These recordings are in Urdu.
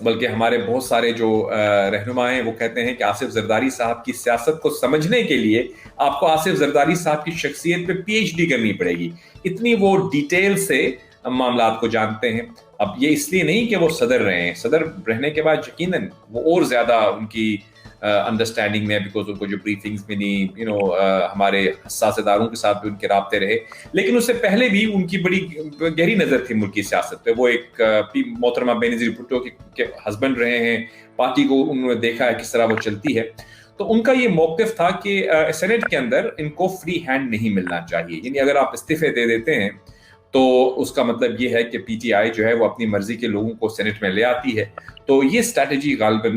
بلکہ ہمارے بہت سارے جو رہنما ہیں وہ کہتے ہیں کہ آصف زرداری صاحب کی سیاست کو سمجھنے کے لیے آپ کو آصف زرداری صاحب کی شخصیت پہ پی ایچ ڈی کرنی پڑے گی، اتنی وہ ڈیٹیل سے معاملات کو جانتے ہیں۔ اب یہ اس لیے نہیں کہ وہ صدر رہے ہیں، صدر رہنے کے بعد یقیناً وہ اور زیادہ ان کی انڈرسٹینڈنگ میں، بیکاز ان کو جو بریفنگز ملی، ہمارے حساس اداروں کے ساتھ بھی ان کے رابطے رہے، لیکن اس سے پہلے بھی ان کی بڑی گہری نظر تھی ملکی سیاست پہ۔ وہ ایک محترمہ بینظیر بھٹو کے ہسبینڈ رہے ہیں، پارٹی کو انہوں نے دیکھا ہے کس طرح وہ چلتی ہے، تو ان کا یہ موقف تھا کہ سینٹ کے اندر ان کو فری ہینڈ نہیں ملنا چاہیے، یعنی اگر آپ استعفے دے دیتے ہیں تو اس کا مطلب یہ ہے کہ پی ٹی آئی جو ہے وہ اپنی مرضی کے لوگوں کو سینٹ میں لے آتی ہے۔ تو یہ اسٹریٹجی غالباً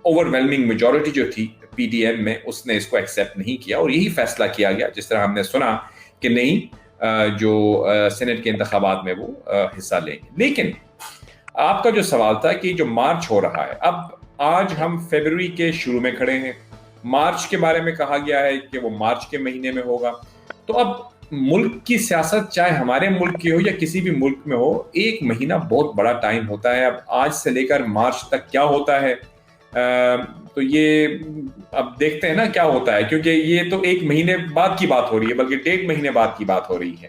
اوور ویلمنگ میجورٹی جو تھی پی ڈی ایم میں، اس نے اس کو ایکسیپٹ نہیں کیا، اور یہی فیصلہ کیا گیا جس طرح ہم نے سنا کہ نہیں، جو سینٹ کے انتخابات میں وہ حصہ لیں گے۔ لیکن آپ کا جو سوال تھا کہ جو مارچ ہو رہا ہے، اب آج ہم فیبروری کے شروع میں کھڑے ہیں، مارچ کے بارے میں کہا گیا ہے کہ وہ مارچ کے مہینے میں ہوگا، تو اب ملک کی سیاست چاہے ہمارے ملک کی ہو یا کسی بھی ملک میں ہو، ایک مہینہ بہت بڑا ٹائم ہوتا ہے۔ اب آج سے لے کر مارچ تک کیا ہوتا ہے، تو یہ اب دیکھتے ہیں نا کیا ہوتا ہے، کیونکہ یہ تو ایک مہینے بعد کی بات ہو رہی ہے، بلکہ 1.5 مہینے بعد کی بات ہو رہی ہے۔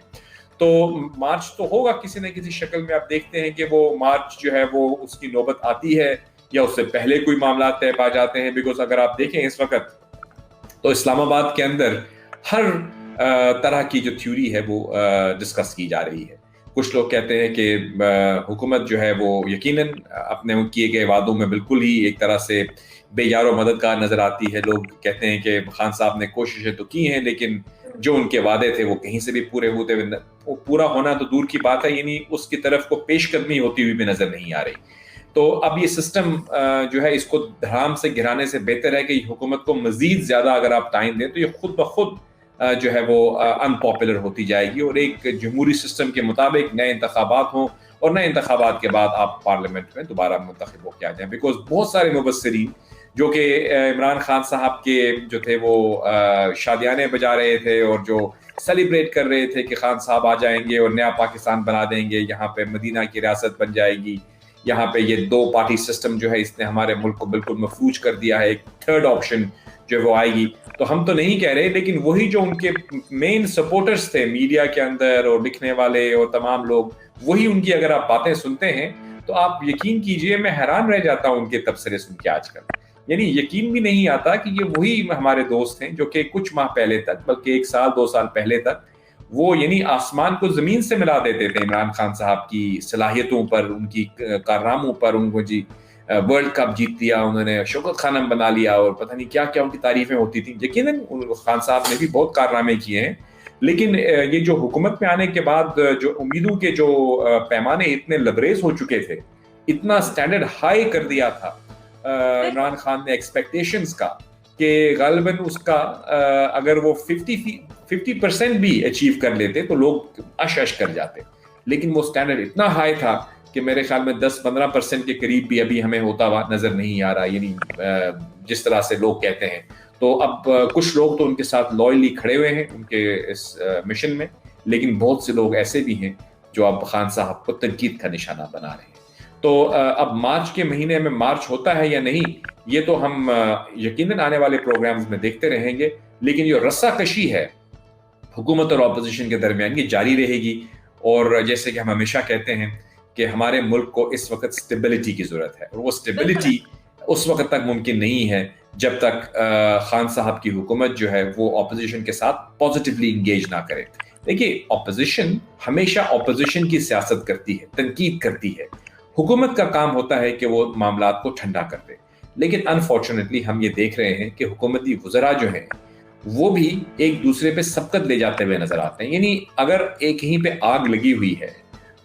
تو مارچ تو ہوگا کسی نہ کسی شکل میں۔ آپ دیکھتے ہیں کہ وہ مارچ جو ہے وہ اس کی نوبت آتی ہے یا اس سے پہلے کوئی معاملات طے پا جاتے ہیں، بیکاز اگر آپ دیکھیں اس وقت تو اسلام آباد کے اندر ہر طرح کی جو تھیوری ہے وہ ڈسکس کی جا رہی ہے۔ کچھ لوگ کہتے ہیں کہ حکومت جو ہے وہ یقیناً اپنے کیے گئے وعدوں میں بالکل ہی ایک طرح سے بے یار و مددگار نظر آتی ہے۔ لوگ کہتے ہیں کہ خان صاحب نے کوششیں تو کی ہیں، لیکن جو ان کے وعدے تھے وہ کہیں سے بھی پورے ہوتے ہوئے، وہ پورا ہونا تو دور کی بات ہے، یعنی اس کی طرف کو پیش قدمی ہوتی ہوئی بھی نظر نہیں آ رہی۔ تو اب یہ سسٹم جو ہے اس کو دھڑام سے گرانے سے بہتر ہے کہ حکومت کو مزید زیادہ اگر آپ ٹائم دیں تو یہ خود بخود جو ہے وہ ان پاپولر ہوتی جائے گی، اور ایک جمہوری سسٹم کے مطابق نئے انتخابات ہوں، اور نئے انتخابات کے بعد آپ پارلیمنٹ میں دوبارہ منتخب ہو کے آ جائیں، بیکاز بہت سارے مبصرین جو کہ عمران خان صاحب کے جو تھے وہ شادیانے بجا رہے تھے اور جو سیلیبریٹ کر رہے تھے کہ خان صاحب آ جائیں گے اور نیا پاکستان بنا دیں گے، یہاں پہ مدینہ کی ریاست بن جائے گی، یہاں پہ یہ 2 پارٹی سسٹم جو ہے اس نے ہمارے ملک کو بالکل مفلوج کر دیا ہے، ایک 3rd آپشن جو وہ آئے گی، تو ہم تو نہیں کہہ رہے، لیکن وہی جو ان کے مین سپورٹرز تھے میڈیا کے اندر اور لکھنے والے اور تمام لوگ، وہی ان کی اگر آپ باتیں سنتے ہیں تو آپ یقین کیجئے میں حیران رہ جاتا ہوں ان کے تبصرے سن کے آج کل، یعنی یقین بھی نہیں آتا کہ یہ وہی ہمارے دوست ہیں جو کہ کچھ ماہ پہلے تک، بلکہ 1 سال 2 سال پہلے تک وہ یعنی آسمان کو زمین سے ملا دیتے تھے عمران خان صاحب کی صلاحیتوں پر، ان کی کارناموں پر، ان کو ورلڈ کپ جیت لیا انہوں نے، شوکت خانم بنا لیا، اور پتہ نہیں کیا کیا ان کی تعریفیں ہوتی تھیں۔ یقیناً خان صاحب نے بھی بہت کارنامے کیے ہیں، لیکن یہ جو حکومت میں آنے کے بعد جو امیدوں کے جو پیمانے اتنے لبریز ہو چکے تھے، اتنا سٹینڈرڈ ہائی کر دیا تھا عمران خان نے ایکسپیکٹیشنز کا، کہ غالباً اس کا اگر وہ 50% بھی اچیو کر لیتے تو لوگ اش کر جاتے، لیکن وہ سٹینڈرڈ اتنا ہائی تھا کہ میرے خیال میں 10-15% کے قریب بھی ابھی ہمیں ہوتا ہوا نظر نہیں آ رہا، یعنی جس طرح سے لوگ کہتے ہیں۔ تو اب کچھ لوگ تو ان کے ساتھ لائللی کھڑے ہوئے ہیں ان کے اس مشن میں، لیکن بہت سے لوگ ایسے بھی ہیں جو اب خان صاحب کو تنقید کا نشانہ بنا رہے ہیں۔ تو اب مارچ کے مہینے میں مارچ ہوتا ہے یا نہیں، یہ تو ہم یقیناً آنے والے پروگرامز میں دیکھتے رہیں گے، لیکن یہ رسہ کشی ہے حکومت اور اپوزیشن کے درمیان، یہ جاری رہے گی، اور جیسے کہ ہم ہمیشہ کہتے ہیں کہ ہمارے ملک کو اس وقت سٹیبلٹی کی ضرورت ہے، اور وہ سٹیبلٹی اس وقت تک ممکن نہیں ہے جب تک خان صاحب کی حکومت جو ہے وہ اپوزیشن کے ساتھ پازیٹیولی انگیج نہ کرے۔ دیکھیے اپوزیشن ہمیشہ اپوزیشن کی سیاست کرتی ہے، تنقید کرتی ہے، حکومت کا کام ہوتا ہے کہ وہ معاملات کو ٹھنڈا کر دے، لیکن انفارچونیٹلی ہم یہ دیکھ رہے ہیں کہ حکومتی وزراء جو ہیں وہ بھی ایک دوسرے پہ سبقت لے جاتے ہوئے نظر آتے ہیں، یعنی اگر ایک ہی پہ آگ لگی ہوئی ہے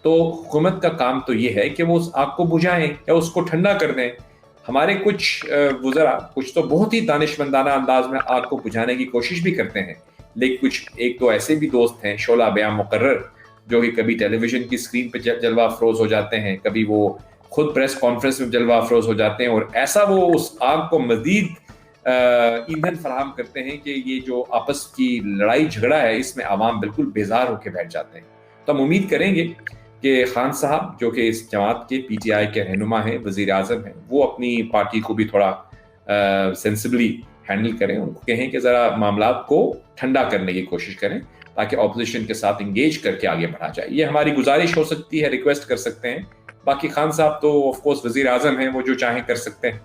تو حکومت کا کام تو یہ ہے کہ وہ اس آگ کو بجھائیں یا اس کو ٹھنڈا کر دیں۔ ہمارے کچھ وزراء کچھ تو بہت ہی دانشمندانہ انداز میں آگ کو بجھانے کی کوشش بھی کرتے ہیں، لیکن کچھ ایک تو ایسے بھی دوست ہیں شعلہ بیاں مقرر جو کہ کبھی ٹیلی ویژن کی اسکرین پہ جلوہ افروز ہو جاتے ہیں، کبھی وہ خود پریس کانفرنس میں جلوہ افروز ہو جاتے ہیں، اور ایسا وہ اس آگ کو مزید ایندھن فراہم کرتے ہیں کہ یہ جو آپس کی لڑائی جھگڑا ہے اس میں عوام بالکل بیزار ہو کے بیٹھ جاتے ہیں۔ تو ہم امید کریں گے کہ خان صاحب جو کہ اس جماعت کے پی ٹی آئی کے رہنما ہیں، وزیر اعظم ہیں، وہ اپنی پارٹی کو بھی تھوڑا سینسبلی ہینڈل کریں، ان کو کہیں کہ ذرا معاملات کو ٹھنڈا کرنے کی کوشش کریں تاکہ اپوزیشن کے ساتھ انگیج کر کے آگے بڑھا جائے. یہ ہماری گزارش ہو سکتی ہے، ریکویسٹ کر سکتے ہیں. باقی خان صاحب تو آف کورس وزیر اعظم ہیں، وہ جو چاہیں کر سکتے ہیں.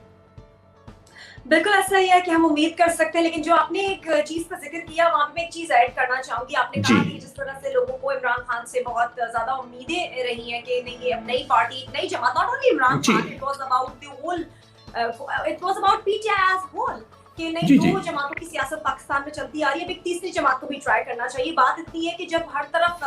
بالکل ایسا ہی ہے کہ ہم امید کر سکتے ہیں، لیکن جو آپ نے ایک چیز کا ذکر کیا وہاں پہ میں ایک چیز ایڈ کرنا چاہوں گی. آپ نے کہا کہ جس طرح سے لوگوں کو عمران خان سے بہت زیادہ امیدیں رہی ہیں کہ نہیں یہ اب نئی پارٹی نئی جماعت، not only Imran Khan, it was about the whole, it was about P T I as whole, کہ نئی دو جماعتوں کی سیاست پاکستان میں چلتی آ رہی ہے. اب ایک تیسری جماعت کو بھی ٹرائی کرنا چاہیے. بات اتنی ہے کہ جب ہر طرف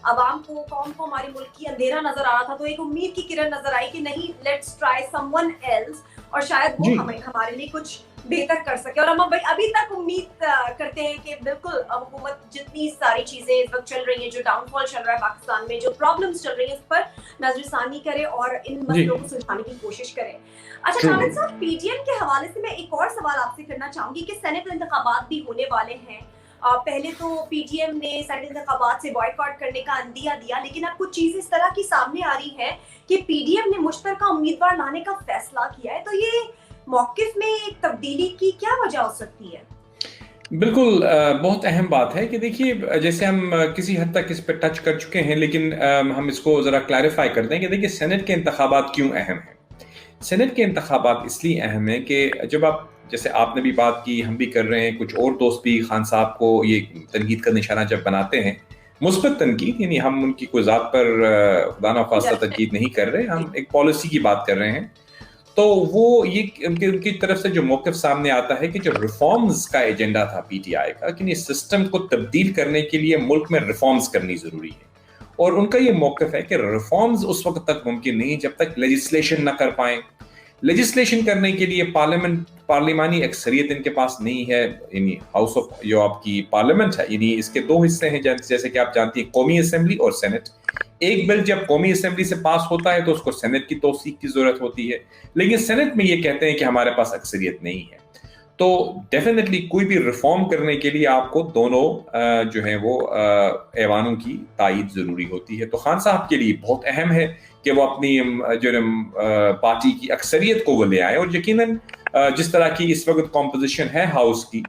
عوام کو، قوم کو ہمارے ملک کی اندھیرا نظر آ رہا تھا تو ایک امید کی کرن نظر آئی کہ نہیں، let's try someone else, اور شاید وہ ہمارے لیے کچھ بہتر کر سکے. اور ہم ابھی تک امید کرتے ہیں کہ بالکل حکومت جتنی ساری چیزیں اس وقت چل رہی ہیں، جو ڈاؤن فال چل رہا ہے پاکستان میں، جو پرابلمس چل رہی ہیں، اس پر نظر ثانی کرے اور ان مسئلوں کو سلجھانے کی کوشش کرے. اچھا جاوید صاحب، پی ٹی ایم کے حوالے سے میں ایک اور سوال آپ سے کرنا چاہوں گی کہ سینٹ انتخابات بھی ہونے والے ہیں. پہلے تو پی ٹی ایم نے سینٹ انتخابات سے بائیکاٹ کرنے کا عندیہ دیا، لیکن اب کچھ چیزیں اس طرح کی سامنے آ رہی ہیں کہ پی ڈی ایم نے مشترکہ امیدوار لانے کا فیصلہ کیا ہے. تو یہ موقف میں ایک تبدیلی کی کیا وجہ ہو سکتی ہے؟ بالکل بہت اہم بات ہے کہ دیکھیے، جیسے ہم کسی حد تک اس پہ ٹچ کر چکے ہیں، لیکن ہم اس کو ذرا کلیریفائی کر دیں کہ دیکھیے سینٹ کے انتخابات کیوں اہم ہیں. سینٹ کے انتخابات اس لیے اہم ہیں کہ جب آپ، جیسے آپ نے بھی بات کی، ہم بھی کر رہے ہیں، کچھ اور دوست بھی خان صاحب کو یہ تنقید کا نشانہ جب بناتے ہیں، مثبت تنقید، یعنی ہم ان کی کوئی ذات پر خدا نخواستہ تنقید نہیں کر رہے، ہم ایک پالیسی کی بات کر رہے ہیں، تو وہ یہ ان کی طرف سے جو موقف سامنے آتا ہے کہ جو ریفارمز کا ایجنڈا تھا پی ٹی آئی کا، کہ اس سسٹم کو تبدیل کرنے کے لیے ملک میں ریفارمز کرنی ضروری ہے، اور ان کا یہ موقف ہے کہ ریفارمز اس وقت تک ممکن نہیں جب تک لیجسلیشن نہ کر پائیں. لیجسلیشن کرنے کے لیے پارلیمانی اکثریت ان کے پاس نہیں ہے، یعنی ہاؤس آف جو آپ کی پارلیمنٹ ہے، یعنی اس کے دو حصے ہیں جیسے کہ آپ جانتی ہیں، قومی اسمبلی اور سینٹ. ایک بل جب قومی اسمبلی سے پاس ہوتا ہے تو اس کو سینٹ کی توثیق کی ضرورت ہوتی ہے، لیکن سینٹ میں یہ کہتے ہیں کہ ہمارے پاس اکثریت نہیں ہے. تو ڈیفینیٹلی کوئی بھی ریفارم کرنے کے لیے آپ کو دونوں جو ہیں وہ ایوانوں کی تائید ضروری ہوتی ہے. تو خان صاحب کے لیے بہت اہم ہے کہ وہ اپنی جو پارٹی کی اکثریت کو وہ لے آئے، اور یقیناً جس طرح کی اس وقت کمپوزیشن ہے ہاؤس کی،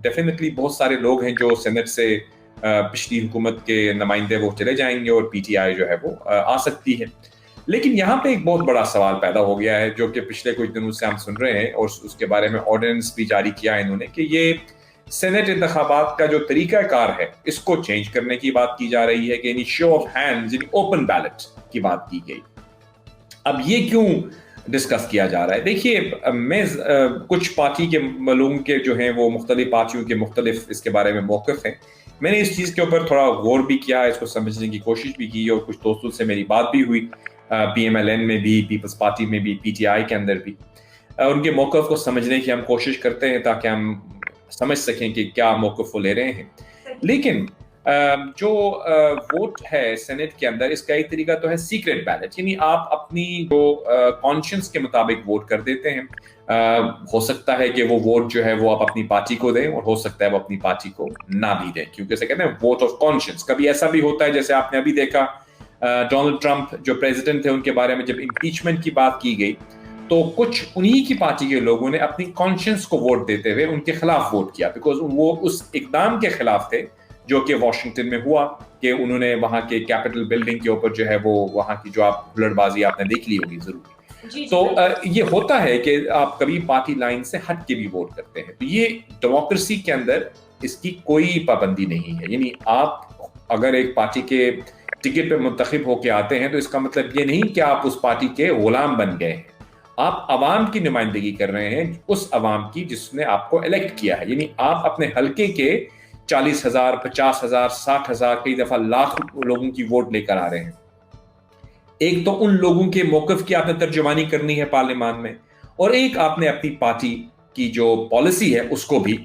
ڈیفینیٹلی بہت سارے لوگ ہیں جو سینٹ سے پچھلی حکومت کے نمائندے وہ چلے جائیں گے اور پی ٹی آئی جو ہے وہ آ سکتی ہے. لیکن یہاں پہ ایک بہت بڑا سوال پیدا ہو گیا ہے جو کہ پچھلے کچھ دنوں سے ہم سن رہے ہیں، اور اس کے بارے میں آرڈیننس بھی جاری کیا ہے انہوں نے، کہ یہ سینٹ انتخابات کا جو طریقہ کار ہے اس کو چینج کرنے کی بات کی جا رہی ہے، کہ یعنی شو آف ہینڈز، یعنی اوپن بیلٹ کی بات کی گئی. اب یہ کیوں ڈسکس کیا جا رہا ہے؟ دیکھیے، میں کچھ پارٹی کے لوگوں کے جو ہیں وہ مختلف پارٹیوں کے مختلف اس کے بارے میں موقف ہیں. میں نے اس چیز کے اوپر تھوڑا غور بھی کیا، اس کو سمجھنے کی کوشش بھی کی، اور کچھ دوستوں سے میری بات بھی ہوئی، پی ایم ایل این میں بھی، پیپلز پارٹی میں بھی، پی ٹی آئی کے اندر بھی. ان کے موقف کو سمجھنے کی ہم کوشش کرتے ہیں تاکہ ہم سمجھ سکیں کہ کیا موقف وہ لے رہے ہیں. لیکن جو ووٹ ہے سینٹ کے اندر، اس کا ایک طریقہ تو ہے سیکرٹ بیلٹ، یعنی آپ اپنی جو کانشنس کے مطابق ووٹ کر دیتے ہیں. ہو سکتا ہے کہ وہ ووٹ جو ہے وہ آپ اپنی پارٹی کو دیں، اور ہو سکتا ہے وہ اپنی پارٹی کو نہ بھی دیں، کیونکہ اسے کہتے ہیں ووٹ آف کانشنس. کبھی ایسا بھی ہوتا ہے، جیسے آپ نے ابھی دیکھا ڈونلڈ ٹرمپ جو پریزیڈنٹ تھے، ان کے بارے میں جب امپیچمنٹ کی بات کی گئی تو کچھ انہی کی پارٹی کے لوگوں نے اپنی کانشنس کو ووٹ دیتے ہوئے ان کے خلاف ووٹ کیا، بیکاز وہ اس اقدام کے خلاف تھے جو کہ واشنگٹن میں ہوا، کہ انہوں نے وہاں کے کیپٹل بلڈنگ کے اوپر جو ہے وہ وہاں کی جو آپ ہلڑ بازی آپ نے دیکھ لی ہوگی ضرور. تو یہ ہوتا ہے کہ آپ کبھی پارٹی لائن سے ہٹ کے بھی ووٹ کرتے ہیں. تو یہ ڈیموکریسی کے اندر اس کی کوئی پابندی نہیں ہے، یعنی آپ اگر ایک پارٹی کے ٹکٹ پہ منتخب ہو کے آتے ہیں تو اس کا مطلب یہ نہیں کہ آپ اس پارٹی کے غلام بن گئے ہیں. آپ عوام کی نمائندگی کر رہے ہیں، اس عوام کی جس نے آپ کو الیکٹ کیا ہے. یعنی آپ اپنے حلقے کے 40,000 50,000 60,000 کئی دفعہ لاکھ لوگوں کی ووٹ لے کر آ رہے ہیں. ایک تو ان لوگوں کے موقف کی آپ نے ترجمانی کرنی ہے پارلیمان میں، اور ایک آپ نے اپنی پارٹی کی جو پالیسی ہے اس کو بھی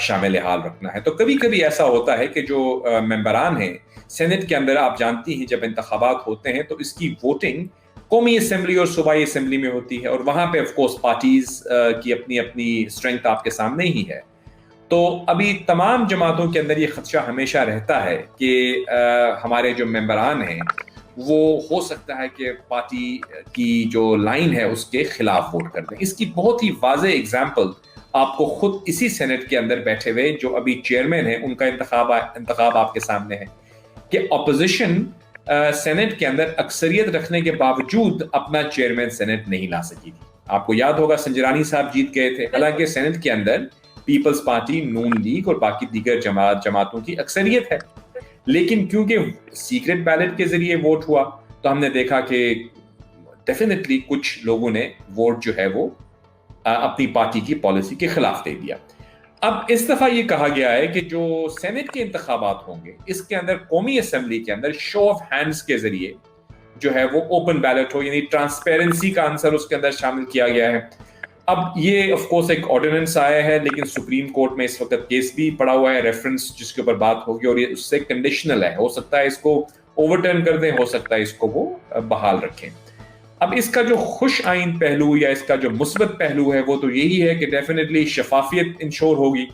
شامل حال رکھنا ہے. تو کبھی کبھی ایسا ہوتا ہے کہ جو ممبران ہیں سینٹ کے اندر، آپ جانتی ہیں جب انتخابات ہوتے ہیں تو اس کی ووٹنگ قومی اسمبلی اور صوبائی اسمبلی میں ہوتی ہے، اور وہاں پہ آف کورس پارٹیز کی اپنی اسٹرینتھ آپ کے سامنے ہی ہے. تو ابھی تمام جماعتوں کے اندر یہ خدشہ ہمیشہ رہتا ہے کہ ہمارے جو ممبران ہیں وہ ہو سکتا ہے کہ پارٹی کی جو لائن ہے اس کے خلاف ووٹ کر دیں. اس کی بہت ہی واضح اگزامپل آپ کو خود اسی سینٹ کے اندر بیٹھے ہوئے جو ابھی چیئرمین ہیں ان کا انتخاب آپ کے سامنے ہے کہ اپوزیشن سینٹ کے اندر اکثریت رکھنے کے باوجود اپنا چیئرمین سینٹ نہیں لا سکی تھی. آپ کو یاد ہوگا سنجرانی صاحب جیت گئے تھے, حالانکہ سینٹ کے اندر پیپلز پارٹی, نون لیگ اور باقی دیگر جماعتوں کی اکثریت ہے, لیکن کیونکہ سیکرٹ بیلٹ کے ذریعے ووٹ ہوا تو ہم نے دیکھا کہ ڈیفینیٹلی کچھ لوگوں نے ووٹ جو ہے وہ اپنی پارٹی کی پالیسی کے خلاف دے دیا. اب اس دفعہ یہ کہا گیا ہے کہ جو سینٹ کے انتخابات ہوں گے اس کے اندر قومی اسمبلی کے اندر شو آف ہینڈز کے ذریعے جو ہے وہ اوپن بیلٹ ہو, یعنی ٹرانسپیرنسی کا عنصر اس کے اندر شامل کیا گیا ہے. اب یہ آف کورس ایک آرڈیننس آیا ہے, لیکن سپریم کورٹ میں اس وقت کیس بھی پڑا ہوا ہے ریفرنس جس کے اوپر بات ہوگی, اور یہ اس سے کنڈیشنل ہے, ہو سکتا ہے اس کو اوور ٹرن کر دیں, ہو سکتا ہے اس کو وہ بحال رکھیں. اب اس کا جو خوش آئند پہلو یا اس کا جو مثبت پہلو ہے وہ تو یہی ہے کہ ڈیفینیٹلی شفافیت انشور ہوگی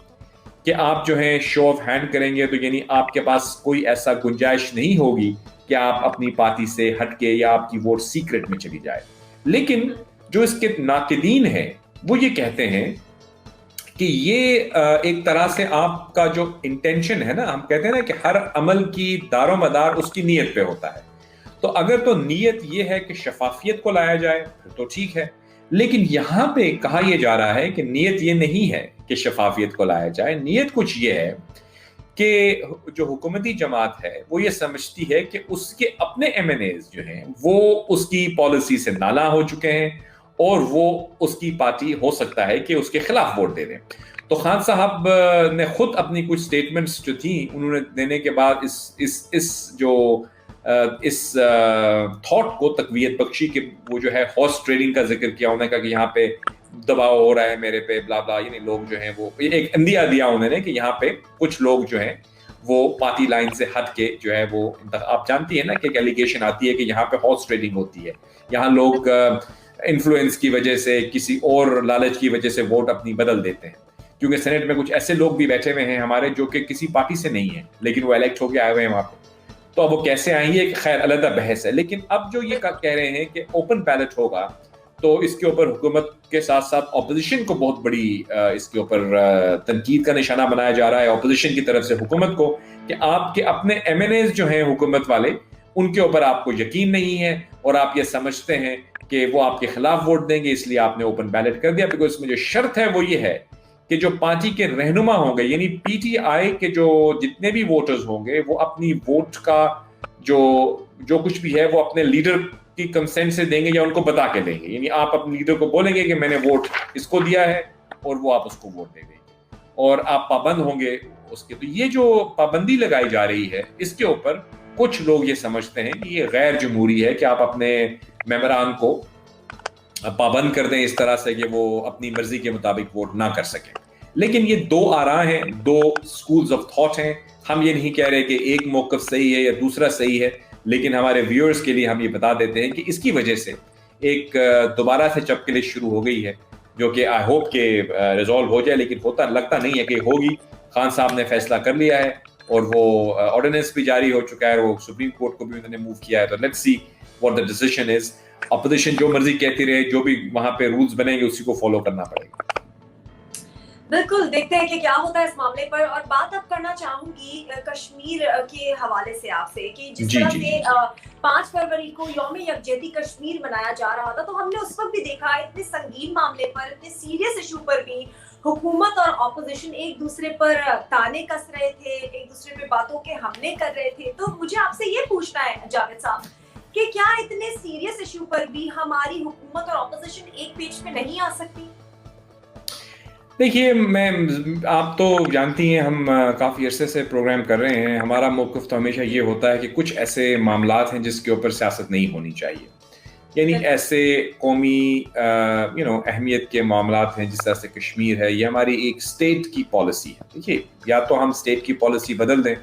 کہ آپ جو ہیں شو آف ہینڈ کریں گے تو یعنی آپ کے پاس کوئی ایسا گنجائش نہیں ہوگی کہ آپ اپنی پارٹی سے ہٹ کے یا آپ کی ووٹ سیکرٹ میں چلی جائے. لیکن جو اس کے ناقدین ہیں وہ یہ کہتے ہیں کہ یہ ایک طرح سے آپ کا جو انٹینشن ہے نا, ہم کہتے ہیں نا کہ ہر عمل کی دار و مدار اس کی نیت پہ ہوتا ہے, تو اگر تو نیت یہ ہے کہ شفافیت کو لایا جائے تو ٹھیک ہے, لیکن یہاں پہ کہا یہ جا رہا ہے کہ نیت یہ نہیں ہے کہ شفافیت کو لایا جائے, نیت کچھ یہ ہے کہ جو حکومتی جماعت ہے وہ یہ سمجھتی ہے کہ اس کے اپنے ایم این ایز جو ہیں وہ اس کی پالیسی سے نالاں ہو چکے ہیں اور وہ اس کی پارٹی ہو سکتا ہے کہ اس کے خلاف ووٹ دے دیں. تو خان صاحب نے خود اپنی کچھ سٹیٹمنٹس جو تھیں انہوں نے دینے کے بعد اس تھاٹ کو تقویت بخشی کہ وہ جو ہے ہارس ٹریڈنگ کا ذکر کیا, انہوں نے کہا کہ یہاں پہ دباؤ ہو رہا ہے میرے پہ بلا بلا, یعنی لوگ جو ہیں وہ ایک اندیا دیا انہوں نے کہ یہاں پہ کچھ لوگ جو ہیں وہ پارٹی لائن سے ہٹ کے جو ہے وہ, آپ جانتی ہیں نا کہ ایک ایلیگیشن آتی ہے کہ یہاں پہ ہارس ٹریڈنگ ہوتی ہے, یہاں لوگ انفلوئنس کی وجہ سے کسی اور لالچ کی وجہ سے ووٹ اپنی بدل دیتے ہیں, کیونکہ سینٹ میں کچھ ایسے لوگ بھی بیٹھے ہوئے ہیں ہمارے جو کہ کسی پارٹی سے نہیں ہیں لیکن وہ الیکٹ ہو کے آئے ہوئے ہیں وہاں پہ, تو اب وہ کیسے آئیں گے خیر علیحدہ بحث ہے. لیکن اب جو یہ کہہ رہے ہیں کہ اوپن بیلٹ ہوگا تو اس کے اوپر حکومت کے ساتھ ساتھ اپوزیشن کو بہت بڑی اس کے اوپر تنقید کا نشانہ بنایا جا رہا ہے اپوزیشن کی طرف سے حکومت کو کہ آپ کے اپنے ایم این ایز جو ہیں حکومت والے ان کے اوپر آپ کو یقین نہیں ہے اور آپ یہ سمجھتے ہیں کہ وہ آپ کے خلاف ووٹ دیں گے, اس لیے آپ نے اوپن بیلٹ کر دیا. بیکاز اس میں جو شرط ہے وہ یہ ہے کہ جو پارٹی کے رہنما ہوں گے, یعنی پی ٹی آئی کے جو جتنے بھی ووٹرز ہوں گے وہ اپنی ووٹ کا جو کچھ بھی ہے وہ اپنے لیڈر کی کنسنٹ سے دیں گے یا ان کو بتا کے دیں گے, یعنی آپ اپنے لیڈر کو بولیں گے کہ میں نے ووٹ اس کو دیا ہے اور وہ آپ اس کو ووٹ دے دیں گے اور آپ پابند ہوں گے اس کے. تو یہ جو پابندی لگائی جا رہی ہے اس کے اوپر کچھ لوگ یہ سمجھتے ہیں کہ یہ غیر جمہوری ہے کہ آپ اپنے ممبران کو پابند کر دیں اس طرح سے کہ وہ اپنی مرضی کے مطابق ووٹ نہ کر سکیں. لیکن یہ دو آراء ہیں, دو سکولز آف تھاٹ ہیں, ہم یہ نہیں کہہ رہے کہ ایک موقف صحیح ہے یا دوسرا صحیح ہے, لیکن ہمارے ویورز کے لیے ہم یہ بتا دیتے ہیں کہ اس کی وجہ سے ایک دوبارہ سے چپکلی شروع ہو گئی ہے جو کہ آئی ہوپ کہ ریزالو ہو جائے, لیکن ہوتا لگتا نہیں ہے کہ ہوگی. خان صاحب نے فیصلہ کر لیا ہے اور وہ آرڈیننس بھی جاری ہو چکا ہے, وہ سپریم کورٹ کو بھی انہوں نے موو کیا ہے, تو let's see what the decision is. Opposition جو مرضی کہتی رہے, جو بھی وہاں پہ رولز بنیں گے اسی کو فالو کرنا پڑے گا. بالکل, دیکھتے ہیں کہ کیا ہوتا ہے اس معاملے پر. اور بات اب کرنا چاہوں گی کشمیر کے حوالے سے آپ سے کہ جس طرح سے 5 فروری کو یوم یکجہتی کشمیر منایا جا رہا تھا, تو ہم نے اس وقت بھی دیکھا اتنے سنگین معاملے پر, اتنے سیریس ایشو پر بھی حکومت اور اپوزیشن ایک دوسرے پر تانے کس رہے تھے, ایک دوسرے پہ باتوں کے حملے کر رہے تھے. تو مجھے آپ سے یہ پوچھنا ہے جاوید صاحب کہ کیا اتنے سیریس ایشو پر بھی ہماری حکومت اور اپوزیشن ایک پیج پہ نہیں آ سکتی؟ دیکھیے, آپ تو جانتی ہیں ہم کافی عرصے سے پروگرام کر رہے ہیں, ہمارا موقف تو ہمیشہ یہ ہوتا ہے کہ کچھ ایسے معاملات ہیں جس کے اوپر سیاست نہیں ہونی چاہیے, یعنی ایسے قومی اہمیت کے معاملات ہیں جس طرح سے کشمیر ہے, یہ ہماری ایک اسٹیٹ کی پالیسی ہے. دیکھیے, یا تو ہم اسٹیٹ کی پالیسی بدل دیں,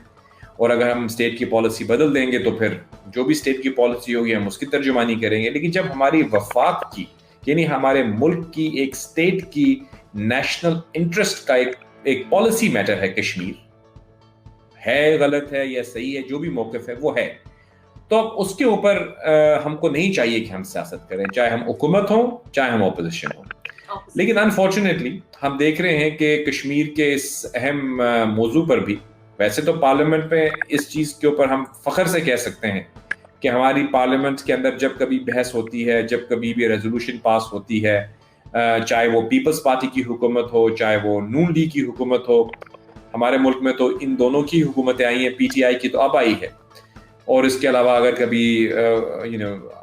اور اگر ہم اسٹیٹ کی پالیسی بدل دیں گے تو پھر جو بھی اسٹیٹ کی پالیسی ہوگی ہم اس کی ترجمانی کریں گے. لیکن جب ہماری وفاق کی, یعنی ہمارے ملک کی ایک اسٹیٹ کی نیشنل انٹرسٹ کا ایک پالیسی میٹر ہے, کشمیر ہے غلط ہے یا صحیح ہے, جو بھی موقف ہے وہ ہے, تو اب اس کے اوپر ہم کو نہیں چاہیے کہ ہم سیاست کریں، چاہے ہم حکومت ہوں چاہے ہم اپوزیشن ہوں. لیکن انفارچونیٹلی ہم دیکھ رہے ہیں کہ کشمیر کے اس اہم موضوع پر بھی، ویسے تو پارلیمنٹ میں اس چیز کے اوپر ہم فخر سے کہہ سکتے ہیں کہ ہماری پارلیمنٹ کے اندر جب کبھی بحث ہوتی ہے، جب کبھی بھی ریزولوشن پاس ہوتی ہے، چاہے وہ پیپلز پارٹی کی حکومت ہو چاہے وہ نون لیگ کی حکومت ہو، ہمارے ملک میں تو ان دونوں کی حکومتیں آئی ہیں، پی ٹی آئی کی تو اب آئی ہے، اور اس کے علاوہ اگر کبھی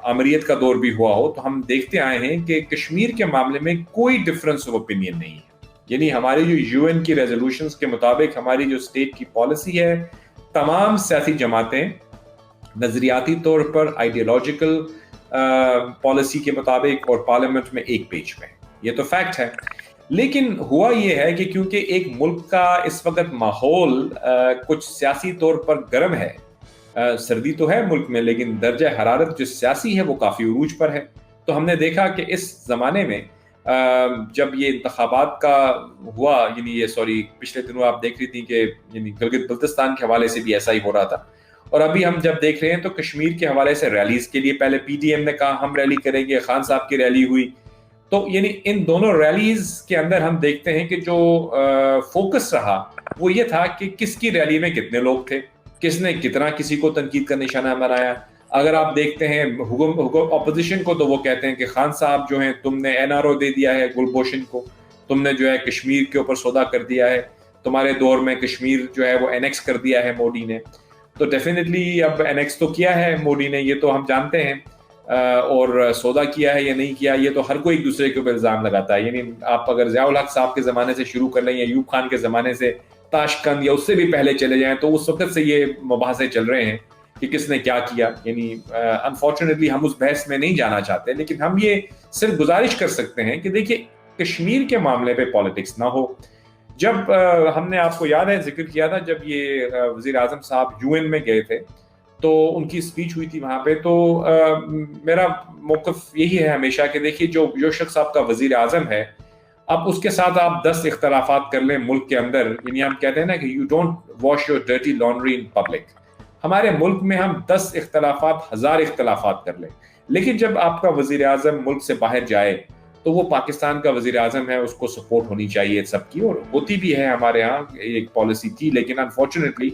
آمریت کا دور بھی ہوا ہو، تو ہم دیکھتے آئے ہیں کہ کشمیر کے معاملے میں کوئی ڈفرنس آف اوپینین نہیں ہے. یعنی ہماری جو یو این کی ریزولوشنز کے مطابق ہماری جو اسٹیٹ کی پالیسی ہے، تمام سیاسی جماعتیں نظریاتی طور پر آئیڈیالوجیکل پالیسی کے مطابق اور پارلیمنٹ میں ایک پیج پہ، یہ تو فیکٹ ہے. لیکن ہوا یہ ہے کہ کیونکہ ایک ملک کا اس وقت ماحول کچھ سیاسی طور پر گرم ہے، سردی تو ہے ملک میں لیکن درجہ حرارت جو سیاسی ہے وہ کافی عروج پر ہے. تو ہم نے دیکھا کہ اس زمانے میں جب یہ انتخابات کا ہوا، یعنی پچھلے دنوں آپ دیکھ رہی تھی کہ گلگت بلتستان کے حوالے سے بھی ایسا ہی ہو رہا تھا، اور ابھی ہم جب دیکھ رہے ہیں تو کشمیر کے حوالے سے ریلیز کے لیے پہلے پی ڈی ایم نے کہا ہم ریلی کریں گے، خان صاحب کی ریلی ہوئی. تو یعنی ان دونوں ریلیز کے اندر ہم دیکھتے ہیں کہ جو فوکس رہا وہ یہ تھا کہ کس کی ریلی میں کتنے لوگ تھے، کس نے کتنا کسی کو تنقید کا نشانہ بنایا. اگر آپ دیکھتے ہیں اپوزیشن کو تو وہ کہتے ہیں کہ خان صاحب جو ہیں تم نے این آر او دے دیا ہے گلبھوشن کو، تم نے جو ہے کشمیر کے اوپر سودا کر دیا ہے، تمہارے دور میں کشمیر جو ہے وہ اینیکس کر دیا ہے مودی نے. تو ڈیفینیٹلی اب اینیکس تو کیا ہے مودی نے، یہ تو ہم جانتے ہیں، اور سودا کیا ہے یا نہیں کیا یہ تو ہر کوئی ایک دوسرے کے اوپر الزام لگاتا ہے. یعنی آپ اگر ضیاء الحق صاحب کے زمانے سے شروع کر لیں یا ایوب خان کے زمانے سے تاشقند یا اس سے بھی پہلے چلے جائیں تو اس وقت سے یہ مباحثے چل رہے ہیں کہ کس نے کیا کیا. یعنی انفارچونیٹلی ہم اس بحث میں نہیں جانا چاہتے، لیکن ہم یہ صرف گزارش کر سکتے ہیں کہ دیکھیے کشمیر کے معاملے پہ پالیٹکس نہ ہو. جب ہم نے آپ کو یاد ہے ذکر کیا تھا جب یہ وزیر اعظم صاحب یو این میں گئے تھے تو ان کی اسپیچ ہوئی تھی وہاں پہ، تو میرا موقف یہی ہے ہمیشہ کہ دیکھیے جو شخص آپ کا وزیر اعظم ہے، اب اس کے ساتھ آپ 10 اختلافات کر لیں ملک کے اندر، یعنی ہم کہتے ہیں نا کہ you don't wash your dirty laundry in public. ہمارے ملک میں ہم 10 اختلافات 1000 اختلافات کر لیں، لیکن جب آپ کا وزیر اعظم ملک سے باہر جائے تو وہ پاکستان کا وزیر اعظم ہے، اس کو سپورٹ ہونی چاہیے سب کی، اور ہوتی بھی ہے. ہمارے ہاں ایک پالیسی تھی، لیکن انفارچونیٹلی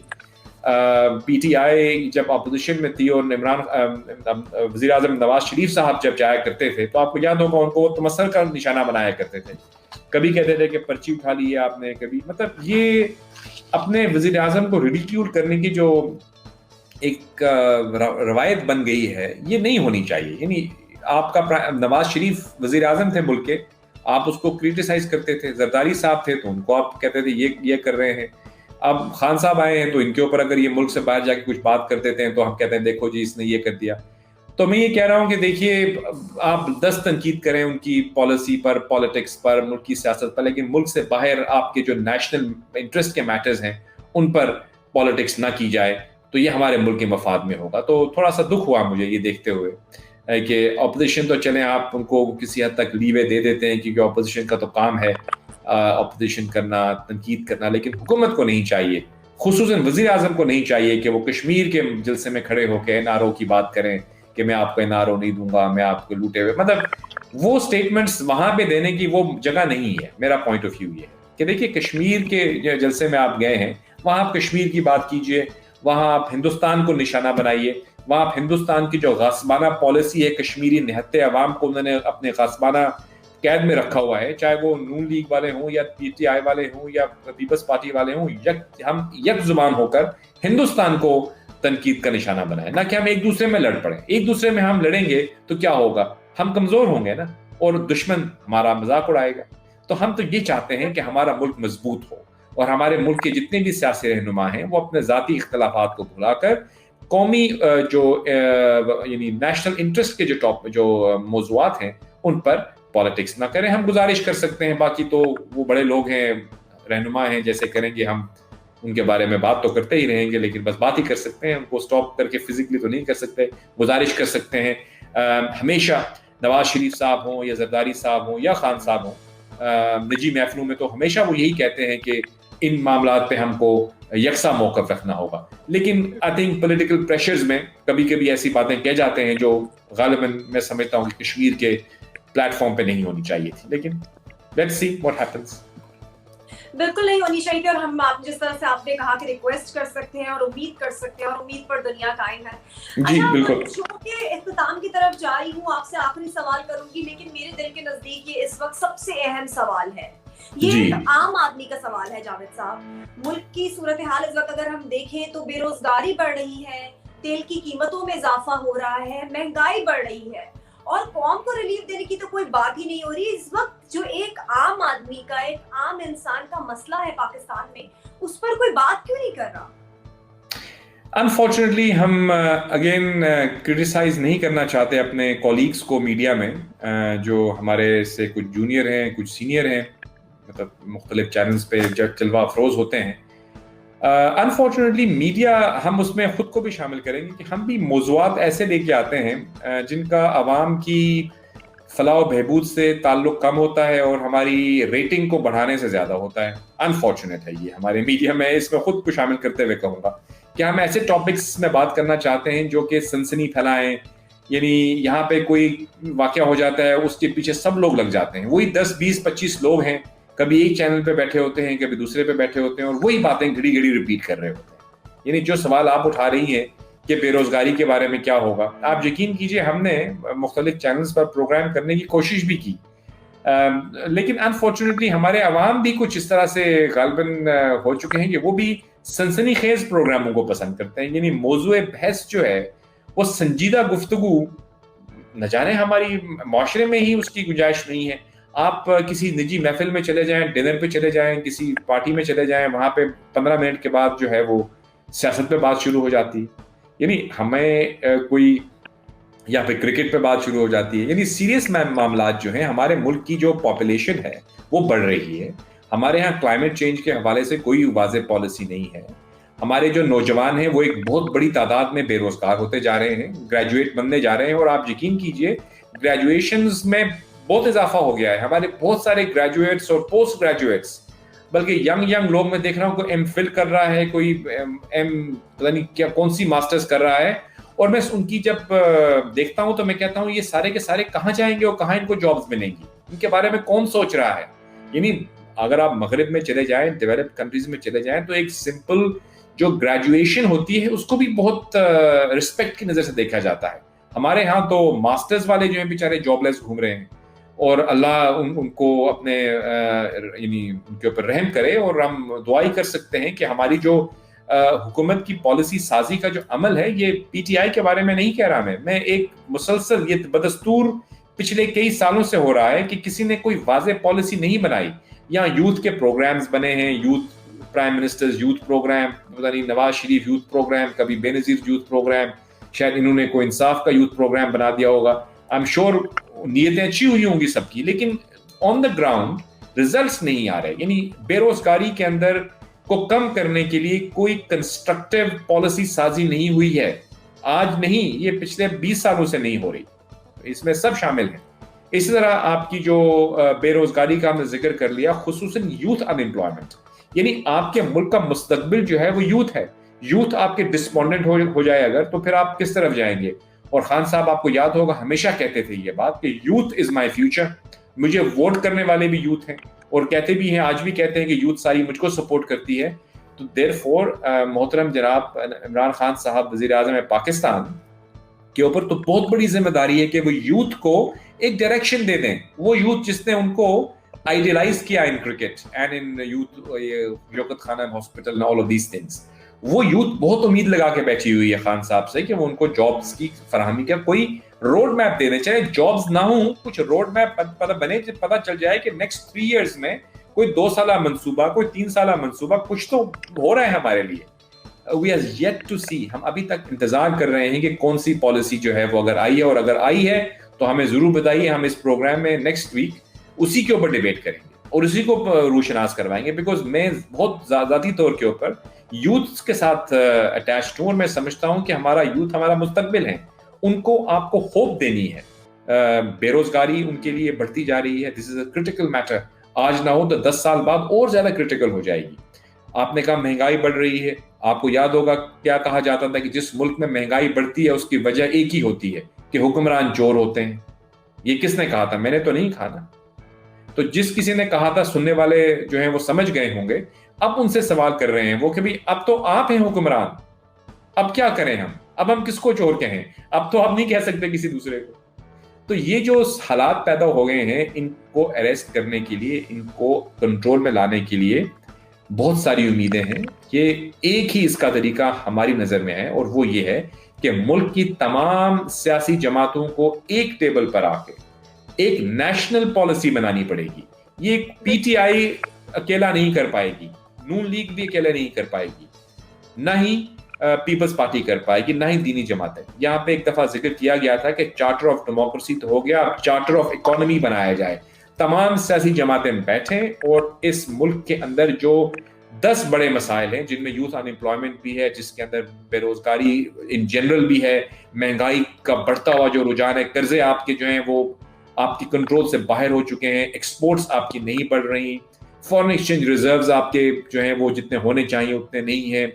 پی ٹی آئی جب اپوزیشن میں تھی اور وزیر اعظم نواز شریف صاحب جب جایا کرتے تھے تو آپ کو یاد ہوگا ان کو تمسخر کا نشانہ بنایا کرتے تھے. کبھی کہتے تھے کہ پرچی اٹھا لی ہے آپ نے، کبھی مطلب یہ اپنے وزیر اعظم کو ریڈیکیول کرنے کی جو ایک روایت بن گئی ہے یہ نہیں ہونی چاہیے. یعنی آپ کا نواز شریف وزیر اعظم تھے ملک کے، آپ اس کو کریٹیسائز کرتے تھے. زرداری صاحب تھے تو ان کو آپ کہتے تھے یہ کر رہے ہیں. اب خان صاحب آئے ہیں تو ان کے اوپر اگر یہ ملک سے باہر جا کے کچھ بات کر دیتے ہیں تو ہم کہتے ہیں دیکھو جی اس نے یہ کر دیا. تو میں یہ کہہ رہا ہوں کہ دیکھیے آپ 10 تنقید کریں ان کی پالیسی پر، پالیٹکس پر، ملک کی سیاست پر، لیکن ملک سے باہر آپ کے جو نیشنل انٹرسٹ کے میٹرز ہیں ان پر پالیٹکس نہ کی جائے، تو یہ ہمارے ملک کے مفاد میں ہوگا. تو تھوڑا سا دکھ ہوا مجھے یہ دیکھتے ہوئے کہ اپوزیشن تو چلیں آپ ان کو کسی حد تک لیوے دے دیتے ہیں کیونکہ اپوزیشن کا تو کام ہے اپوزیشن کرنا، تنقید کرنا، لیکن حکومت کو نہیں چاہیے، خصوصاً وزیر اعظم کو نہیں چاہیے کہ وہ کشمیر کے جلسے میں کھڑے ہو کے این آر او کی بات کریں کہ میں آپ کو این آر او نہیں دوں گا، میں آپ کو لوٹے ہوئے، مطلب وہ سٹیٹمنٹس وہاں پہ دینے کی وہ جگہ نہیں ہے. میرا پوائنٹ آف ویو یہ ہے کہ دیکھیے کشمیر کے جلسے میں آپ گئے ہیں، وہاں آپ کشمیر کی بات کیجئے، وہاں آپ ہندوستان کو نشانہ بنائیے، وہاں آپ ہندوستان کی جو غاصبانہ پالیسی ہے کشمیری نہتے عوام کو انہوں نے اپنے غاصبانہ قید میں رکھا ہوا ہے، چاہے وہ نون لیگ والے ہوں یا پی ٹی آئی والے ہوں یا پیپلز پارٹی والے ہوں، ہم یک زبان ہو کر ہندوستان کو تنقید کا نشانہ بنائیں، نہ کہ ہم ایک دوسرے میں لڑ پڑیں. ایک دوسرے میں ہم لڑیں گے تو کیا ہوگا، ہم کمزور ہوں گے نا، اور دشمن ہمارا مذاق اڑائے گا. تو ہم تو یہ چاہتے ہیں کہ ہمارا ملک مضبوط ہو اور ہمارے ملک کے جتنے بھی سیاسی رہنما ہیں وہ اپنے ذاتی اختلافات کو بھلا کر قومی جو یعنی نیشنل انٹرسٹ کے جو موضوعات ہیں ان پر پالیٹکس نہ کریں. ہم گزارش کر سکتے ہیں، باقی تو وہ بڑے لوگ ہیں، رہنما ہیں، جیسے کریں گے ہم ان کے بارے میں بات تو کرتے ہی رہیں گے، لیکن بس بات ہی کر سکتے ہیں، ان کو سٹاپ کر کے فزیکلی تو نہیں کر سکتے. گزارش کر سکتے ہیں ہمیشہ نواز شریف صاحب ہوں یا زرداری صاحب ہوں یا خان صاحب ہوں، نجی محفلوں میں تو ہمیشہ وہ یہی کہتے ہیں کہ ان معاملات پہ ہم کو یکساں موقف رکھنا ہوگا. لیکن آئی تھنک پولیٹیکل پریشرز میں کبھی کبھی ایسی باتیں کہہ جاتے ہیں جو غالباً میں سمجھتا ہوں کہ کشمیر کے پلیٹ فارم پہ نہیں ہونی چاہیے تھی. لیکن لیٹس سی واٹ ہیپنس. بالکل نہیں ہونی چاہیے تھی, اور ہم آپ جس طرح سے آپ نے کہا کہ ریکویسٹ کر سکتے ہیں اور امید کر سکتے ہیں, اور امید پر دنیا قائم ہے. جی بالکل. شو کے اختتام کی طرف جا رہی ہوں, آپ سے آخری سوال کروں گی, لیکن میرے دل کے نزدیک یہ اس وقت سب سے اہم سوال ہے. یہ ایک عام آدمی کا سوال ہے جاوید صاحب. ملک کی صورتحال اس وقت اگر ہم دیکھیں تو بے روزگاری بڑھ رہی ہے, تیل کی قیمتوں میں اضافہ ہو رہا ہے, مہنگائی بڑھ رہی ہے, اور قوم کو ریلیف دینے کی تو کوئی بات ہی نہیں ہو رہی. اس وقت جو ایک عام آدمی کا, ایک عام انسان کا مسئلہ ہے پاکستان میں, اس پر کوئی بات کیوں نہیں کر رہا؟ انفارچونیٹلی ہم اگین کرٹیسائز نہیں کرنا چاہتے اپنے کولیگس کو میڈیا میں, جو ہمارے سے کچھ جونیئر ہیں کچھ سینئر ہیں, مطلب مختلف چینلز پہ جلوہ افروز ہوتے ہیں. انفارچونیٹلی میڈیا, ہم اس میں خود کو بھی شامل کریں گے کہ ہم بھی موضوعات ایسے لے کے آتے ہیں جن کا عوام کی فلاح و بہبود سے تعلق کم ہوتا ہے اور ہماری ریٹنگ کو بڑھانے سے زیادہ ہوتا ہے. انفارچونیٹ ہے یہ ہمارے میڈیا. میں اس میں خود کو شامل کرتے ہوئے کہوں گا کہ ہم ایسے ٹاپکس میں بات کرنا چاہتے ہیں جو کہ سنسنی پھیلائیں. یعنی یہاں پہ کوئی واقعہ ہو جاتا ہے, اس کے پیچھے سب لوگ لگ جاتے ہیں, وہی 10 20 25 لوگ ہیں, کبھی ایک چینل پہ بیٹھے ہوتے ہیں, کبھی دوسرے پہ بیٹھے ہوتے ہیں, اور وہی باتیں گھڑی گھڑی ریپیٹ کر رہے ہوتے ہیں. یعنی جو سوال آپ اٹھا رہی ہیں کہ بے روزگاری کے بارے میں کیا ہوگا, آپ یقین کیجئے ہم نے مختلف چینلز پر پروگرام کرنے کی کوشش بھی کی, لیکن انفارچونیٹلی ہمارے عوام بھی کچھ اس طرح سے غالباً ہو چکے ہیں کہ وہ بھی سنسنی خیز پروگراموں کو پسند کرتے ہیں. یعنی موضوع بحث جو ہے وہ سنجیدہ گفتگو, نہ جانے ہماری معاشرے میں ہی اس کی گنجائش نہیں ہے. آپ کسی نجی محفل میں چلے جائیں, ڈنر پہ چلے جائیں, کسی پارٹی میں چلے جائیں, وہاں پہ 15 منٹ کے بعد جو ہے وہ سیاست پہ بات شروع ہو جاتی. یعنی ہمیں کوئی یا پھر کرکٹ پہ بات شروع ہو جاتی ہے. یعنی سیریس معاملات جو ہیں, ہمارے ملک کی جو پاپولیشن ہے وہ بڑھ رہی ہے. ہمارے ہاں کلائمیٹ چینج کے حوالے سے کوئی واضح پالیسی نہیں ہے. ہمارے جو نوجوان ہیں وہ ایک بہت بڑی تعداد میں بے روزگار ہوتے جا رہے ہیں, گریجویٹ بننے جا رہے ہیں, اور آپ یقین کیجئے گریجویشنز میں بہت اضافہ ہو گیا ہے. ہمارے بہت سارے گریجویٹس اور پوسٹ گریجویٹس, بلکہ ینگ لوگ میں دیکھ رہا ہوں کوئی ایم فل کر رہا ہے, کوئی پتہ نہیں کیا کون سی ماسٹرز کر رہا ہے, اور میں ان کی جب دیکھتا ہوں تو میں کہتا ہوں یہ سارے کے سارے کہاں جائیں گے اور کہاں ان کو جابز ملیں گی, ان کے بارے میں کون سوچ رہا ہے. یعنی اگر آپ مغرب میں چلے جائیں, ڈیولپڈ کنٹریز میں چلے جائیں, تو ایک سمپل جو گریجویشن ہوتی ہے اس کو بھی بہت رسپیکٹ کی نظر سے دیکھا جاتا ہے. ہمارے ہاں تو ماسٹرز والے جو ہیں بیچارے جاب لیس گھوم رہے ہیں, اور اللہ ان کو اپنے یعنی ان کے اوپر رحم کرے. اور ہم دعائی کر سکتے ہیں کہ ہماری جو حکومت کی پالیسی سازی کا جو عمل ہے, یہ پی ٹی آئی کے بارے میں نہیں کہہ رہا میں ایک مسلسل یہ بدستور پچھلے کئی سالوں سے ہو رہا ہے کہ کسی نے کوئی واضح پالیسی نہیں بنائی. یہاں یوتھ کے پروگرامز بنے ہیں, youth prime ministers youth programme, پتہ نہیں نواز شریف یوتھ پروگرام, کبھی بے نظیر یوتھ پروگرام, شاید انہوں نے کوئی انصاف کا یوتھ پروگرام بنا دیا ہوگا. آئی ایم شیور نیتیں اچھی ہوئی ہوں گی سب کی, لیکن آن دا گراؤنڈ ریزلٹس نہیں آ رہے. یعنی بے روزگاری کے اندر کو کم کرنے کے لیے کوئی کنسٹرکٹیو پالیسی سازی نہیں ہوئی ہے. آج نہیں, یہ پچھلے 20 سالوں سے نہیں ہو رہی. اس میں سب شامل ہیں. اسی طرح آپ کی جو بے روزگاری کا ہم نے ذکر کر لیا, خصوصاً یوتھ ان امپلائمنٹ. یعنی آپ کے ملک کا مستقبل جو ہے وہ یوتھ ہے. یوتھ آپ کے ڈسپونڈنٹ ہو جائے اگر, تو پھر آپ کس طرف جائیں گے؟ اور خان صاحب آپ کو یاد ہوگا ہمیشہ کہتے تھے یہ بات کہ یوتھ از مائی فیوچر. مجھے ووٹ کرنے والے بھی یوتھ ہیں, اور کہتے بھی ہیں, آج بھی کہتے ہیں کہ یوتھ ساری مجھ کو سپورٹ کرتی ہے. تو دیر فور محترم جناب عمران خان صاحب وزیر اعظم پاکستان کے اوپر تو بہت بڑی ذمہ داری ہے کہ وہ یوتھ کو ایک ڈائریکشن دے دیں. وہ یوتھ جس نے ان کو آئیڈیلائز کیا in cricket and in youth یوکت Khanum hospital all of these things, وہ یوتھ بہت امید لگا کے بیٹھی ہوئی ہے خان صاحب سے کہ وہ ان کو جابز کی فراہمی کا کوئی روڈ میپ دے دیں. چاہے جابز نہ ہوں, کچھ روڈ میپ بنے, پتہ چل جائے کہ نیکسٹ 3 ایئرز میں کوئی 2 سالہ منصوبہ, کوئی 3 سالہ منصوبہ, کچھ تو ہو رہا ہے ہمارے لیے. We are yet to see. ہم ابھی تک انتظار کر رہے ہیں کہ کون سی پالیسی جو ہے وہ اگر آئی ہے, اور اگر آئی ہے تو ہمیں ضرور بتائیے. ہم اس پروگرام میں نیکسٹ ویک اسی کے اوپر ڈیبیٹ کریں گے اور اسی کو روشناس کروائیں گے, بیکاز میں بہت ذاتی طور کے اوپر یوتھ کے ساتھ اٹیچڈ ہوں, اور میں سمجھتا ہوں کہ ہمارا یوتھ ہمارا مستقبل ہے. ان کو آپ کو ہوپ دینی ہے. بے روزگاری ان کے لیے بڑھتی جا رہی ہے. دس از اے کرٹیکل میٹر. آج نہ ہو تو 10 سال بعد اور زیادہ کرٹیکل ہو جائے گی. آپ نے کہا مہنگائی بڑھ رہی ہے. آپ کو یاد ہوگا کیا کہا جاتا تھا کہ جس ملک میں مہنگائی بڑھتی ہے اس کی وجہ ایک ہی ہوتی ہے کہ حکمران چور ہوتے ہیں. یہ کس نے کہا تھا؟ میں نے تو نہیں کہا تھا. تو جس کسی نے کہا تھا سننے والے جو ہیں وہ سمجھ گئے ہوں گے. اب ان سے سوال کر رہے ہیں وہ کہ بھئی اب تو آپ ہیں حکمران, اب کیا کریں اب ہم کس کو چور کہیں؟ اب تو آپ نہیں کہہ سکتے کسی دوسرے کو. تو یہ جو حالات پیدا ہو گئے ہیں ان کو اریسٹ کرنے کے لیے, ان کو کنٹرول میں لانے کے لیے بہت ساری امیدیں ہیں. یہ ایک ہی اس کا طریقہ ہماری نظر میں ہے اور وہ یہ ہے کہ ملک کی تمام سیاسی جماعتوں کو ایک ٹیبل پر آ کے ایک نیشنل پالیسی بنانی پڑے گی. یہ پی ٹی آئی اکیلا نہیں کر پائے گی, نون لیگ بھی اکیلا نہیں کر پائے گی, نہ ہی پیپلز پارٹی کر پائے گی, نہ ہی دینی جماعتیں. یہاں پہ ایک دفعہ ذکر کیا گیا تھا کہ چارٹر آف ڈیموکریسی تو ہو گیا, اب چارٹر آف اکانومی بنایا جائے. تمام سیاسی جماعتیں بیٹھیں اور اس ملک کے اندر جو 10 بڑے مسائل ہیں جن میں یوتھ ان امپلائمنٹ بھی ہے, جس کے اندر بے روزگاری ان جنرل بھی ہے, مہنگائی کا بڑھتا ہوا جو رجحان ہے, قرضے آپ کے جو ہیں وہ آپ کی کنٹرول سے باہر ہو چکے ہیں, ایکسپورٹس آپ کی نہیں بڑھ رہی, فارن ایکسچینج ریزروز آپ کے جو ہیں وہ جتنے ہونے چاہیے اتنے نہیں ہیں,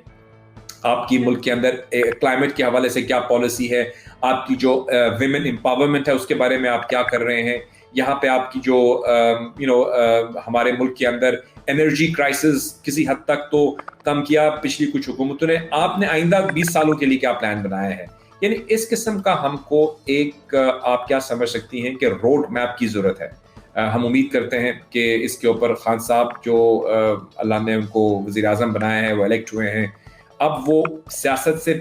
آپ کی ملک کے اندر کلائمیٹ کے حوالے سے کیا پالیسی ہے, آپ کی جو ویمن امپاورمنٹ ہے اس کے بارے میں آپ کیا کر رہے ہیں, یہاں پہ آپ کی جو ہمارے ملک کے اندر انرجی کرائسس کسی حد تک تو کم کیا پچھلی کچھ حکومتوں نے, آپ نے آئندہ 20 سالوں کے لیے کیا پلان بنایا ہے. یعنی اس قسم کا ہم کو ایک آپ کیا سمجھ سکتی ہیں کہ روڈ میپ کی ضرورت ہے. ہم امید کرتے ہیں کہ اس کے اوپر خان صاحب جو اللہ نے ان کو وزیر اعظم بنایا ہے وہ الیکٹ ہوئے ہیں, اب وہ سیاست سے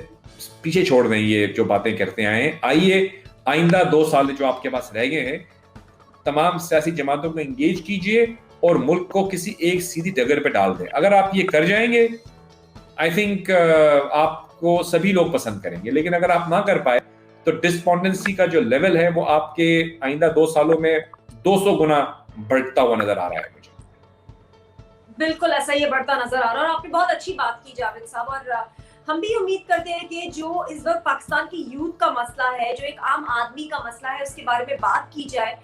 پیچھے چھوڑ دیں یہ جو باتیں کرتے آئے ہیں. آئیے آئندہ 2 سال جو آپ کے پاس رہ گئے ہیں تمام سیاسی جماعتوں کو انگیج کیجئے اور ملک کو کسی ایک سیدھی ڈگر پہ ڈال دیں. اگر آپ یہ کر جائیں گے آئی تھنک آپ کو سبھی لوگ پسند کریں گے. لیکن اگر آپ نہ کر پائے تو ڈسپونڈنسی کا جو لیول ہے وہ آپ کے آئندہ 2 سالوں میں 200 گنا بڑھتا ہوا نظر آ رہا ہے مجھے. بالکل ایسا یہ بڑھتا نظر آ رہا ہے, اور آپ نے بہت اچھی بات کی جاوید صاحب. اور ہم بھی امید کرتے ہیں کہ جو اس وقت پاکستان کی یوتھ کا مسئلہ ہے, جو ایک عام آدمی کا مسئلہ ہے, اس کے بارے میں بات کی جائے,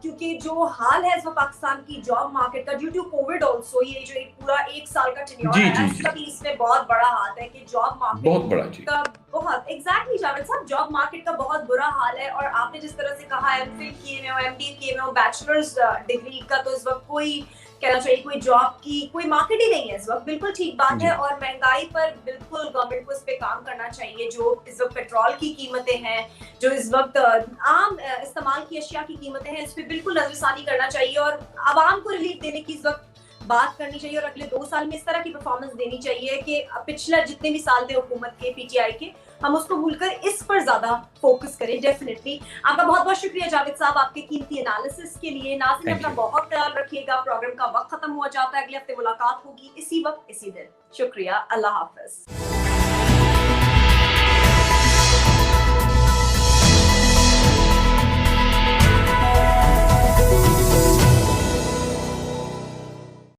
کیونکہ جو حال ہے اس وقت پاکستان کی جاب مارکیٹ کا ڈیو ٹو کووڈ آلسو, یہ جو ایک پورا 1 سال کا ٹینیور ہے اس کا بھی اس میں بہت بڑا ہاتھ ہے کہ جاب مارکیٹ بہت بڑا کا بہت ایگزیکٹلی جاوید صاحب جاب مارکیٹ کا بہت برا حال ہے. اور آپ نے جس طرح سے کہا ایم فل کیے ہوئے ہو, ایم ڈی کیے ہوئے ہو, بیچلرز ڈگری کا, تو اس وقت کوئی کہنا چاہیے کوئی جاب کی کوئی مارکیٹ ہی نہیں ہے اس وقت. بالکل ٹھیک بات ہے. اور مہنگائی پر بالکل گورنمنٹ کو اس پہ کام کرنا چاہیے. جو اس وقت پیٹرول کی قیمتیں ہیں, جو اس وقت عام استعمال کی اشیاء کی قیمتیں ہیں, اس پہ بالکل نظر ثانی کرنا چاہیے اور عوام کو ریلیف دینے کی اس وقت بات کرنی چاہیے. اور اگلے 2 سال میں اس طرح کی پرفارمنس دینی چاہیے کہ پچھلا جتنے بھی سال تھے حکومت کے پی ٹی آئی کے, ہم اس کو بھول کر اس پر زیادہ فوکس کریں. ڈیفینیٹلی آپ کا بہت بہت شکریہ جاوید صاحب آپ کے قیمتی انالیسس کے لیے. ناظرین اپنا بہت خیال رکھیے گا. پروگرام کا وقت ختم ہوا جاتا ہے, اگلے ہفتے ملاقات ہوگی اسی وقت اسی دن. شکریہ, اللہ حافظ.